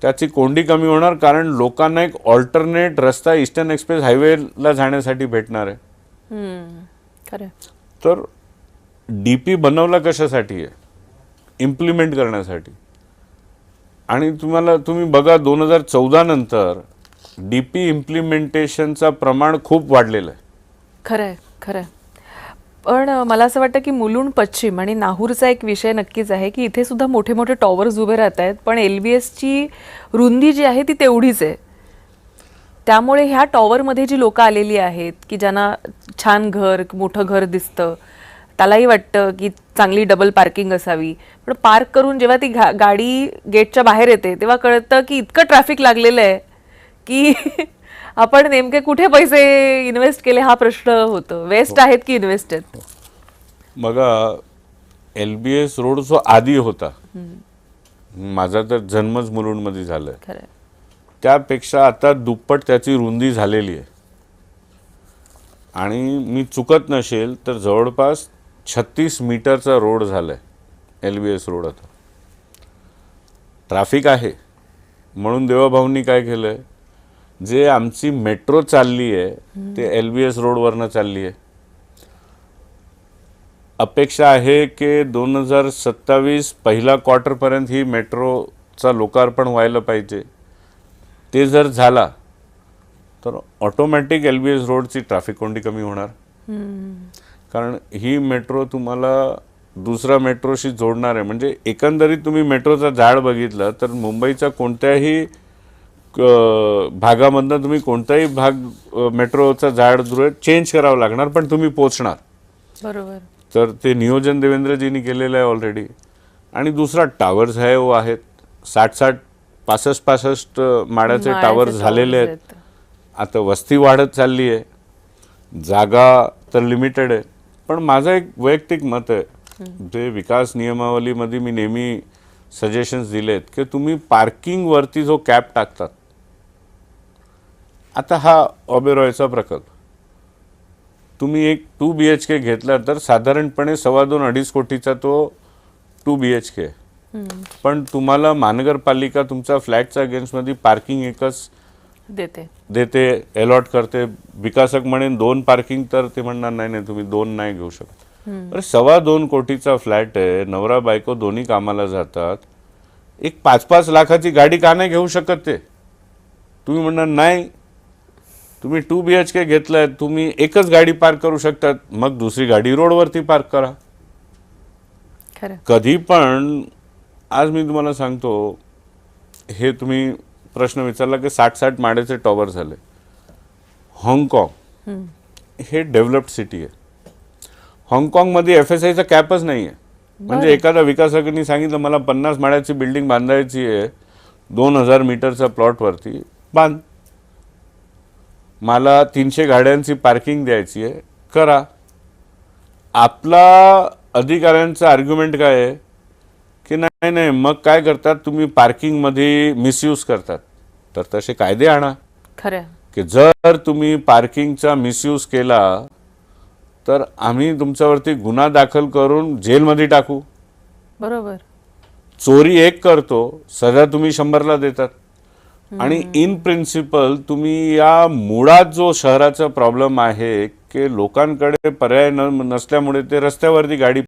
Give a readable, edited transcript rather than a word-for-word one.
त्याची कोंडी कमी होणार, कारण लोकांना एक ऑल्टरनेट रस्ता ईस्टर्न एक्सप्रेस हायवेला जाण्यासाठी भेटणार आहे. खरं. तर डीपी बनवला कशासाठी आहे? इम्प्लिमेंट करण्यासाठी. आणि तुम्ही बघा 2014 नंतर डीपी इम्प्लिमेंटेशनचं प्रमाण खूप वाढलेलं आहे. खरंय खरंय. पण मला असं वाटतं की मुलुंड पश्चिम आणि नाहूरचा एक विषय नक्कीच आहे की इथे सुद्धा मोठे मोठे टॉवर्स उभे राहत आहेत, पण LBSची रुंदी जी आहे ती तेवढीच आहे. त्यामुळे ह्या टॉवरमध्ये जी लोक आलेली आहेत की ज्यांना छान घर, मोठं घर दिसतं, त्यालाही वाटतं की चांगली डबल पार्किंग असावी, पण पार्क करून जेव्हा ती गाडी गेटच्या बाहेर येते तेव्हा कळतं की इतकं ट्रॅफिक लागलेलं आहे की आपण नेमके कुठे पैसे इन्व्हेस्ट केले हा प्रश्न होतो. वेस्ट आहेत की इन्व्हेस्ट आहेत. मग LBS रोड जो आधी होता, माझा तर जन्मच मुलुंडमध्ये झालाय, त्यापेक्षा आता दुप्पट त्याची रुंदी झालेली आहे. आणि मी चुकत नसेल तर जवळपास 36 मीटरचा रोड झालाय LBS रोड. आता ट्रॅफिक आहे म्हणून देवाभाऊंनी काय केलंय, जे आमची मेट्रो चालली आहे ते LBS रोडवरनं चालली आहे. अपेक्षा आहे की 2027 पहिला क्वार्टरपर्यंत ही मेट्रोचा लोकार्पण व्हायला पाहिजे. ते जर झाला तर ऑटोमॅटिक LBS रोडची ट्रॅफिक कोंडी कमी होणार. कारण ही मेट्रो तुम्हाला दुसरा मेट्रोशी जोडणार आहे. म्हणजे एकंदरीत तुम्ही मेट्रोचा जाळ बघितलं तर मुंबईच्या कोणत्याही भागामधनं तुम्ही कोणताही भाग मेट्रोचा जाळ चेंज करावं लागणार, पण तुम्ही पोचणार. बरोबर. तर ते नियोजन देवेंद्रजींनी केलेलं आहे ऑलरेडी. आणि दुसरा टावर्स आहे वो आहेत 60-60, 65-65 माळ्याचे टावर्स झालेले आहेत. आता वस्ती वाढत चालली आहे, जागा तर लिमिटेड आहे. पण माझं एक वैयक्तिक मत आहे, जे विकास नियमावलीमध्ये मी नेहमी सजेशन्स दिलेत की तुम्ही पार्किंगवरती जो कॅप टाकतात, आता हा ओबेरॉयचा प्रकल्प तुम्ही एक 2 BHK घेतला तर साधारणपणे 2.25-2.5 कोटीचा तो 2 BHK आहे. पण तुम्हाला महानगरपालिका तुमच्या फ्लॅटच्या अगेन्स्टमध्ये पार्किंग एकच देते, अलॉट करते. विकासक म्हणेन 2 पार्किंग, तर ते म्हणणार नाही नाही तुम्ही 2 नाही घेऊ शकत. अरे 2.25 कोटीचा फ्लॅट आहे, नवरा बायको दोन्ही कामाला जातात, एक 5-5 लाखाची गाडी का नाही घेऊ शकत? ते तुम्ही म्हणणार नाही, तुम्ही 2 BHK घेतलाय, तुम्ही एकच गाडी पार्क करू शकतात, मग दुसरी गाडी रोडवरती पार्क करा. कधी पण आज मी तुम्हाला सांगतो, हे तुम्ही प्रश्न विचारला की 60-60 माळ्याचे टॉवर झाले. हाँगकाँग हे डेव्हलप्ड सिटी आहे. हाँगकाँगमध्ये FSIचा कॅपच नाही आहे. म्हणजे एखाद्या विकासकांनी सांगितलं मला 50 माळ्याची बिल्डिंग बांधायची आहे 2000 मीटरच्या प्लॉटवरती, बांध. मला 300 गाड्यांची पार्किंग द्यायची आहे, करा. आपला अधिकाऱ्यांचं आर्ग्युमेंट काय आहे की नाही नाही, मग काय करतात तुम्ही, पार्किंगमध्ये मिसयूज करतात. तर तसे कायदे आणा की जर तुम्ही पार्किंगचा मिसयूज केला तर आम्ही तुमच्यावरती गुन्हा दाखल करून जेलमध्ये टाकू. बरोबर. चोरी एक करतो, सजा तुम्ही 100ला देतात. आणि इन प्रिन्सिपल तुम्ही या मुळात जो शहराचा प्रॉब्लेम आहे की लोकांकडे पर्याय नसल्यामुळे ते रस्त्यावरती गाडी